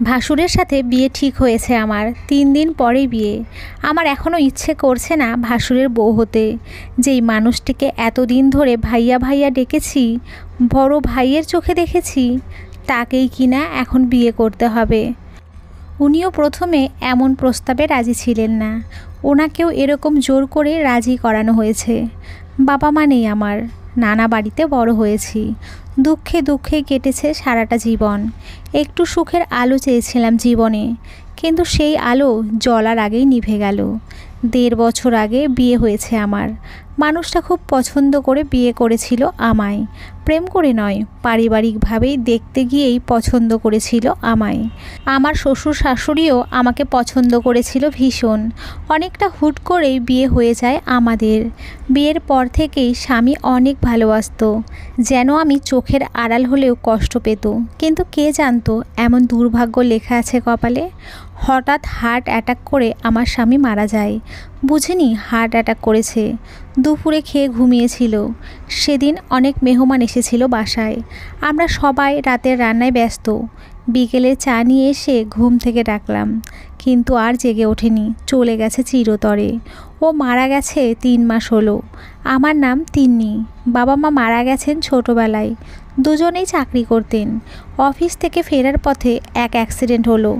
ভাসুরের সাথে বিয়ে ঠিক হয়েছে আমার 3 দিন পরেই বিয়ে। আমার এখনও ইচ্ছে করছে না ভাসুরের বউ হতে। যেই মানুষটিকে এতদিন ধরে ভাইয়া ভাইয়া ডেকেছি, বড় ভাইয়ের চোখে দেখেছি, তাকেই কিনা এখন বিয়ে করতে হবে। উনিও প্রথমে এমন প্রস্তাবে রাজি ছিলেন না, ওনাকেও এরকম জোর করে রাজি করানো হয়েছে। বাবা মা নেই আমার, নানা বাড়িতে বড় হয়েছি, দুঃখে দুঃখে কেটেছে সারাটা জীবন। একটু সুখের আলো চেয়েছিলাম জীবনে, কিন্তু সেই আলো জ্বলার আগেই নিভে গেল। 1.5 বছর আগে বিয়ে হয়েছে আমার। মানুষটা খুব পছন্দ করে বিয়ে করেছিল আমায়, প্রেম করে নয়, পারিবারিকভাবেই দেখতে গিয়েই পছন্দ করেছিল আমায়। আমার শ্বশুর শাশুড়িও আমাকে পছন্দ করেছিল ভীষণ। অনেকটা হুট করেই বিয়ে হয়ে যায় আমাদের। বিয়ের পর থেকেই স্বামী অনেক ভালোবাসতো, যেন আমি চোখের আড়াল হলেও কষ্ট পেত। কিন্তু কে জানতো এমন দুর্ভাগ্য লেখা আছে কপালে। হঠাৎ হার্ট অ্যাটাক করে আমার স্বামী মারা যায়। বুঝিনি হার্ট অ্যাটাক করেছে। দুপুরে খেয়ে ঘুমিয়েছিল। সেদিন অনেক মেহমান এসেছিল বাসায়। আমরা সবাই রাতের রান্নায় ব্যস্ত। বিকেলে চা নিয়ে এসে ঘুম থেকে ডাকলাম, কিন্তু আর জেগে ওঠেনি, চলে গেছে চিরতরে। ও মারা গেছে 3 মাস হলো। আমার নাম তিন্নি। বাবা মা মারা গেছেন ছোটোবেলায়। দুজনেই চাকরি করতেন। অফিস থেকে ফেরার পথে এক অ্যাক্সিডেন্ট হলো।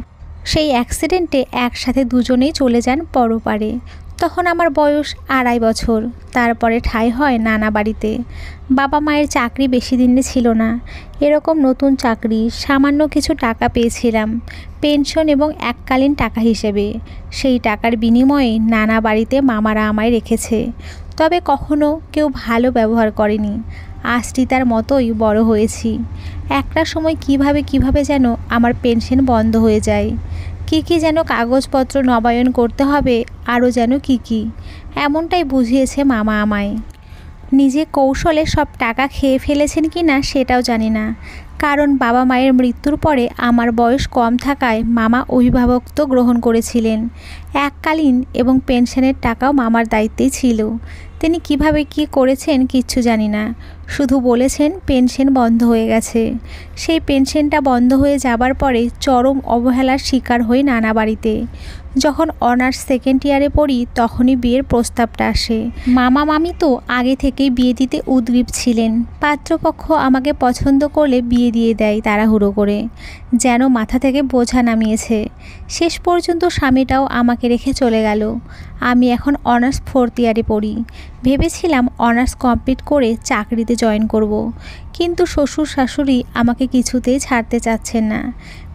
সেই অ্যাক্সিডেন্টে একসাথে দুজনেই চলে যান পরপারে। তখন আমার বয়স 2.5 বছর। তারপরে ঠাঁই হয় নানা বাড়িতে। বাবা মায়ের চাকরি বেশি দিনে ছিল না। এরকম নতুন চাকরি, সামান্য কিছু টাকা পেয়েছিলাম পেনশন এবং এককালীন টাকা হিসেবে। সেই টাকার বিনিময়ে নানা বাড়িতে মামারা আমায় রেখেছে, তবে কখনো কেউ ভালো ব্যবহার করেনি। আশ্রিতার মতোই বড় হয়েছি। একটা সময় কিভাবে যেন আমার পেনশন বন্ধ হয়ে যায়। কী যেন কাগজপত্র নবায়ন করতে হবে, আরও যেন কী এমনটাই বুঝিয়েছে মামা আমায়। নিজে কৌশলে সব টাকা খেয়ে ফেলেছেন কি না সেটাও জানি না, কারণ বাবা মায়ের মৃত্যুর পরে আমার বয়স কম থাকায় মামা অভিভাবকত্ব গ্রহণ করেছিলেন। এককালীন এবং পেনশনের টাকাও মামার দায়িত্বেই ছিল। তিনি কিভাবে কি করেছেন কিচ্ছু জানি না, শুধু বলেছেন পেনশন বন্ধ হয়ে গেছে। সেই পেনশনটা বন্ধ হয়ে যাবার পরে চরম অবহেলার শিকার হই নানা বাড়িতে। যখন অনার্স 2nd ইয়ারে পড়ি তখনই বিয়ের প্রস্তাবটা আসে। মামা মামি তো আগে থেকেই বিয়ে দিতে উদ্গ্রীব ছিলেন। পাত্রপক্ষ আমাকে পছন্দ করলে বিয়ে দিয়ে দেয় তাড়াহুড়ো করে, যেন মাথা থেকে বোঝা নামিয়েছে। শেষ পর্যন্ত স্বামীটাও আমাকে রেখে চলে গেল। আমি এখন অনার্স 4th ইয়ারে পড়ি। ভেবেছিলাম অনার্স কমপ্লিট করে চাকরিতে জয়েন করব, কিন্তু শ্বশুর শাশুড়ি আমাকে কিছুতেই ছাড়তে চাচ্ছেন না।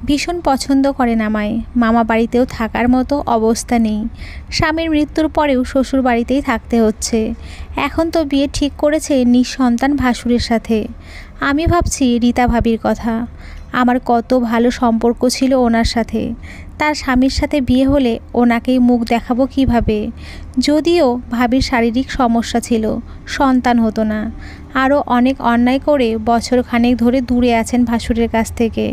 ভীষণ পছন্দ করেন আমায়। মামা বাড়িতেও থাকার মতো অবস্থা নেই। স্বামীর মৃত্যুর পরেও শ্বশুর বাড়িতেই থাকতে হচ্ছে। এখন তো বিয়ে ঠিক করেছে নিঃসন্তান ভাসুরের সাথে। আমি ভাবছি রীতা ভাবির কথা। আমার কত ভালো সম্পর্ক ছিল ওনার সাথে। তার স্বামীর সাথে বিয়ে হলে ওনাকেই মুখ দেখাবো কিভাবে? যদিও ভাবির শারীরিক সমস্যা ছিল, সন্তান হতো না। আরও অনেক অন্যায় করে বছরখানেক ধরে দূরে আছেন ভাসুরের কাছ থেকে।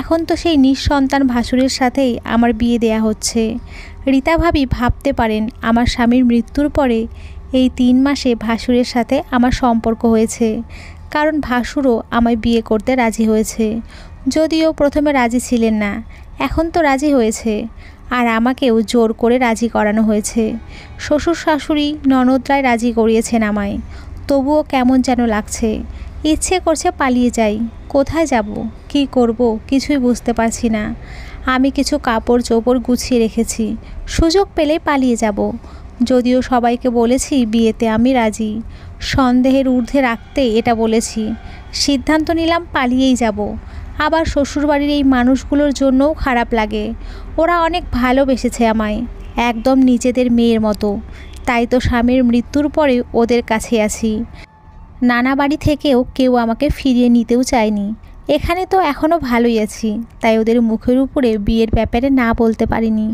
এখন তো সেই নিঃসন্তান ভাসুরের সাথেই আমার বিয়ে দেয়া হচ্ছে। রীতা ভাবি ভাবতে পারেন আমার স্বামীর মৃত্যুর পরে এই 3 মাসে ভাসুরের সাথে আমার সম্পর্ক হয়েছে, কারণ ভাসুরও আমায় বিয়ে করতে রাজি হয়েছে। যদিও প্রথমে রাজি ছিলেন না, এখন তো রাজি হয়েছে। আর আমাকেও জোর করে রাজি করানো হয়েছে। শ্বশুর শাশুড়ি ননদরাই রাজি করিয়েছেন আমায়। তবুও কেমন যেন লাগছে। ইচ্ছে করছে পালিয়ে যাই। কোথায় যাব, কি করব কিছুই বুঝতে পারছি না। আমি কিছু কাপড় চোপড় গুছিয়ে রেখেছি, সুযোগ পেলেই পালিয়ে যাব। যদিও সবাইকে বলেছি বিয়েতে আমি রাজি। সন্দেহের ঊর্ধ্বে রাখতে এটা বলেছি। সিদ্ধান্ত নিলাম পালিয়েই যাব। আবার শ্বশুরবাড়ির এই মানুষগুলোর জন্যও খারাপ লাগে। ওরা অনেক ভালোবেসেছে আমায়, একদম নিজেদের মেয়ের মতো। তাই তো স্বামীর মৃত্যুর পরে ওদের কাছে আছি। নানা বাড়ি থেকেও কেউ আমাকে ফিরিয়ে নিতেও চায়নি। এখানে তো এখনও ভালোই আছি, তাই ওদের মুখের উপরে বিয়ের ব্যাপারে না বলতে পারিনি।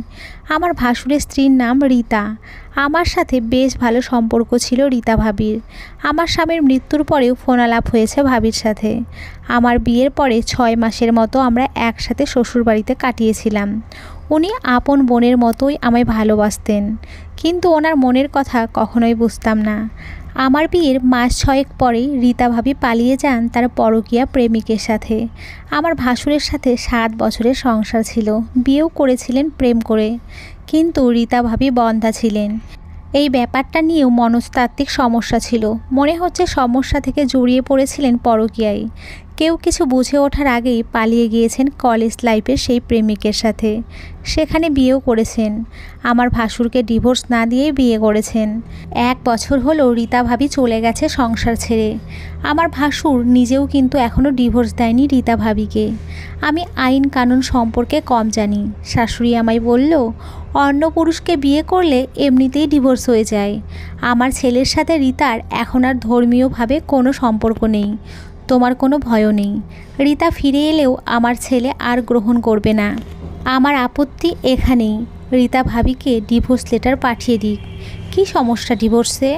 আমার ভাসুরের স্ত্রীর নাম রীতা। আমার সাথে বেশ ভালো সম্পর্ক ছিল রীতা ভাবির। আমার স্বামীর মৃত্যুর পরেও ফোনালাপ হয়েছে ভাবির সাথে। আমার বিয়ের পরে 6 মাসের মতো আমরা একসাথে শ্বশুরবাড়িতে কাটিয়েছিলাম। উনি আপন বোনের মতোই আমায় ভালোবাসতেন, কিন্তু ওনার মনের কথা কখনোই বুঝতাম না। আমার বিয়ের মাস 6 পরেই রীতা ভাবি পালিয়ে যান তার পরকীয়া প্রেমিকের সাথে। আমার ভাসুরের সাথে 7 বছরের সংসার ছিল, বিয়েও করেছিলেন প্রেম করে, কিন্তু রীতা ভাবি বন্ধা ছিলেন। এই ব্যাপারটা নিয়েও মনস্তাত্ত্বিক সমস্যা ছিল, মনে হচ্ছে সমস্যা থেকে জড়িয়ে পড়েছিলেন পরকীয়ায়। কেউ কিছু বুঝে ওঠার আগেই পালিয়ে গিয়েছেন কলেজ লাইফের সেই প্রেমিকের সাথে, সেখানে বিয়েও করেছেন। আমার ভাসুরকে ডিভোর্স না দিয়েই বিয়ে করেছেন। 1 বছর হলো রীতা ভাবি চলে গেছে সংসার ছেড়ে। আমার ভাসুর নিজেও কিন্তু এখনও ডিভোর্স দেয়নি রীতা ভাবিকে। আমি আইন কানুন সম্পর্কে কম জানি। শাশুড়ি আমায় বলল, অন্য পুরুষকে বিয়ে করলে এমনিতেই ডিভোর্স হয়ে যায়। আমার ছেলের সাথে রীতার এখন আর ধর্মীয়ভাবে কোনো সম্পর্ক নেই, তোমার কোনো ভয়ও নেই। রীতা ফিরে এলেও আমার ছেলে আর গ্রহণ করবে না। আমার আপত্তি এখানেই, রীতা ভাবিকে ডিভোর্স লেটার পাঠিয়ে দিক। কী সমস্যা ডিভোর্সে?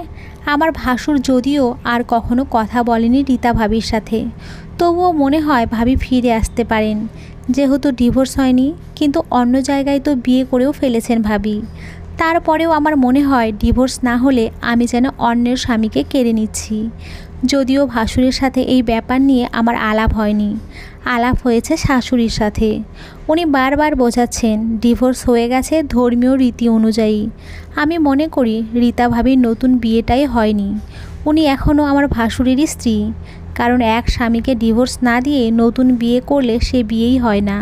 আমার ভাসুর যদিও আর কখনো কথা বলেনি রীতা ভাবির সাথে, তবুও মনে হয় ভাবি ফিরে আসতে পারেন। যেহেতু ডিভোর্স হয়নি, কিন্তু অন্য জায়গায় তো বিয়ে করেও ফেলেছেন ভাবি। তারপরেও আমার মনে হয় ডিভোর্স না হলে আমি যেন অন্যের স্বামীকে কেড়ে নিচ্ছি। যদিও ভাসুরের সাথে এই ব্যাপার নিয়ে আমার আলাপ হয়নি, আলাপ হয়েছে শাশুড়ির সাথে। উনি বারবার বোঝাচ্ছেন ডিভোর্স হয়ে গেছে ধর্মীয় রীতি অনুযায়ী। আমি মনে করি রীতা ভাবির নতুন বিয়েটাই হয়নি, উনি এখনও আমার ভাসুরেরই স্ত্রী। কারণ এক স্বামীকে ডিভোর্স না দিয়ে নতুন বিয়ে করলে সে বিয়েই হয় না।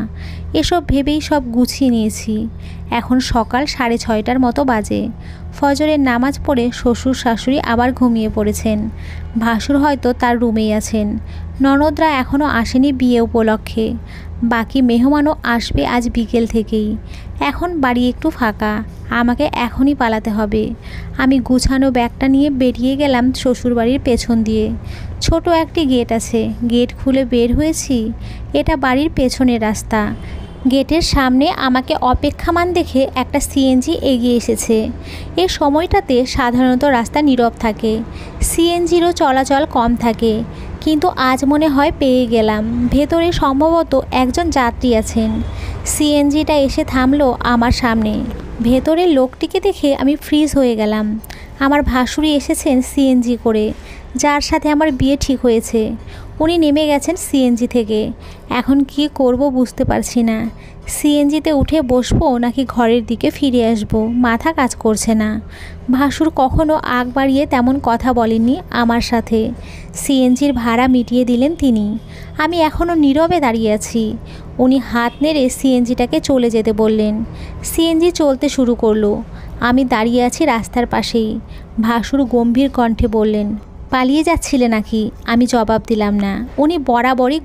এসব ভেবেই সব গুছিয়ে নিয়েছি। এখন সকাল 6:30টার মতো বাজে। ফজরের নামাজ পড়ে শ্বশুর শাশুড়ি আবার ঘুমিয়ে পড়েছেন। ভাসুর হয়তো তার রুমেই আছেন। ননদরা এখনও আসেনি বিয়ে উপলক্ষে। বাকি মেহমানও আসবে আজ বিকেল থেকেই। এখন বাড়ি একটু ফাঁকা, আমাকে এখনই পালাতে হবে। আমি গুছানো ব্যাগটা নিয়ে বেরিয়ে গেলাম শ্বশুরবাড়ির পেছন দিয়ে। ছোট একটি গেট আছে, গেট খুলে বের হয়েছি। এটা বাড়ির পেছনের রাস্তা। গেটের সামনে আমাকে অপেক্ষামান দেখে একটা সিএনজি এগিয়ে এসেছে। এ সময়টাতে সাধারণত রাস্তা নীরব থাকে, সিএনজিরও চলাচল কম থাকে, কিন্তু আজ মনে হয় পেয়ে গেলাম। ভেতরে সম্ভবত একজন যাত্রী আছেন। সিএনজিটা এসে থামলো আমার সামনে। ভেতরের লোকটিকে দেখে আমি ফ্রিজ হয়ে গেলাম। আমার ভাসুরি এসেছেন সিএনজি করে, যার সাথে আমার বিয়ে ঠিক হয়েছে। উনি নেমে গেছেন সিএনজি থেকে। এখন কি করব বুঝতে পারছি না। সিএনজিতে উঠে বসবো নাকি ঘরের দিকে ফিরে আসবো, মাথা কাজ করছে না। ভাসুর কখনো আগ বাড়িয়ে তেমন কথা বলেননি আমার সাথে। সিএনজির ভাড়া মিটিয়ে দিলেন তিনি। আমি এখনও নীরবে দাঁড়িয়ে আছি। উনি হাত নেড়ে সিএনজিটাকে চলে যেতে বললেন। সিএনজি চলতে শুরু করলো। আমি দাঁড়িয়ে আছি রাস্তার পাশেই। ভাসুর গম্ভীর কণ্ঠে বললেন, পালিয়ে যাচ্ছিলে নাকি? আমি জবাব দিলাম না। উনি বরাবরই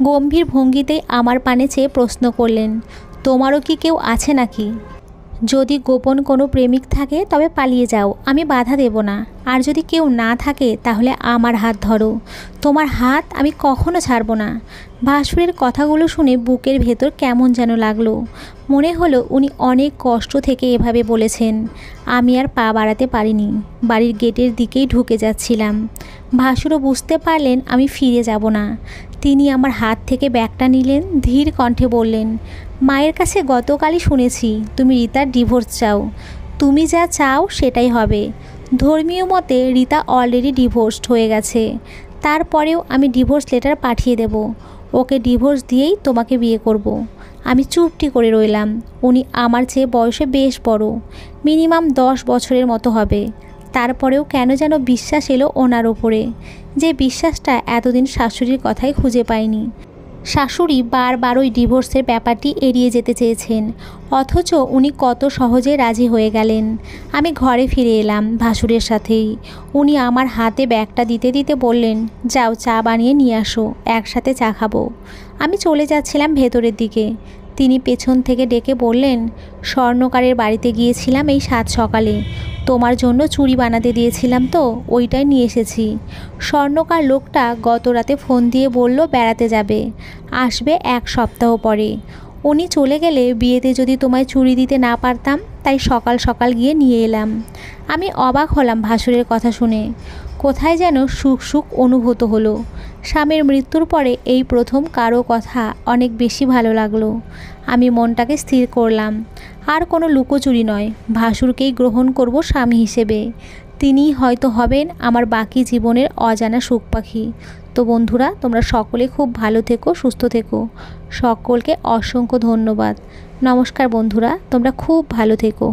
গম্ভীর ভঙ্গিতেই আমার পানে চেয়ে প্রশ্ন করলেন, তোমারও কি কেউ আছে নাকি? যদি গোপন কোনো প্রেমিক থাকে তবে পালিয়ে যাও, আমি বাধা দেব না। আর যদি কেউ না থাকে তাহলে আমার হাত ধরো, তোমার হাত আমি কখনো ছাড়ব না। ভাসুরের কথাগুলো শুনে বুকের ভেতর কেমন যেন লাগলো। মনে হলো উনি অনেক কষ্ট থেকে এভাবে বলেছেন। আমি আর পা বাড়াতে পারিনি। বাড়ির গেটের দিকেই ঢুকে যাচ্ছিলাম। ভাসুরও বুঝতে পারলেন আমি ফিরে যাব না। তিনি আমার হাত থেকে ব্যাগটা নিলেন, ধীর কণ্ঠে বললেন, মায়ের কাছে গতকালই শুনেছি তুমি রীতার ডিভোর্স চাও। তুমি যা চাও সেটাই হবে। ধর্মীয় মতে রীতা অলরেডি ডিভোর্সড হয়ে গেছে। তারপরেও আমি ডিভোর্স লেটার পাঠিয়ে দেব। ওকে ডিভোর্স দিয়েই তোমাকে বিয়ে করব। আমি চুপটি করে রইলাম। উনি আমার চেয়ে বয়সে বেশ বড়, মিনিমাম 10 বছরের মতো হবে। তারপরেও কেন যেন বিশ্বাস এলো ওনার ওপরে, যে বিশ্বাসটা এতদিন শাশুড়ির কথাই খুঁজে পাইনি। শাশুড়ি বারবার ওই ডিভোর্সের ব্যাপারটি এড়িয়ে যেতে চেয়েছেন, অথচ উনি কত সহজে রাজি হয়ে গেলেন। আমি ঘরে ফিরে এলাম ভাসুরের সাথেই। উনি আমার হাতে ব্যাগটা দিতে দিতে বললেন, যাও চা বানিয়ে নিয়ে আসো, একসাথে চা খাবো। আমি চলে যাচ্ছিলাম ভেতরের দিকে। তিনি পেছন থেকে ডেকে বললেন, স্বর্ণকারের বাড়িতে গিয়েছিলাম এই 7 সকালে। তোমার জন্য চুড়ি বানাতে দিয়েছিলাম তো, ওইটাই নিয়ে এসেছি। স্বর্ণকার লোকটা গত রাতে ফোন দিয়ে বলল বেড়াতে যাবে, আসবে 1 সপ্তাহ পরে। উনি চলে গেলে বিয়েতে যদি তোমায় চুড়ি দিতে না পারতাম, তাই সকাল সকাল গিয়ে নিয়ে এলাম। আমি অবাক হলাম ভাসুরের কথা শুনে। কোথায় যেন সুখ সুখ অনুভূত হলো। স্বামীর মৃত্যুর পরে এই প্রথম কারো কথা অনেক বেশি ভালো লাগলো। আমি মনটাকে স্থির করলাম, আর কোনো লুকোচুরি নয়, ভাসুরকেই গ্রহণ করব স্বামী হিসেবে। তিনিই হয়তো হবেন আমার বাকি জীবনের অজানা সুখ পাখি। তো বন্ধুরা, তোমরা সকলে খুব ভালো থেকো, সুস্থ থেকো। সকলকে অসংখ্য ধন্যবাদ। নমস্কার বন্ধুরা, তোমরা খুব ভালো থেকো।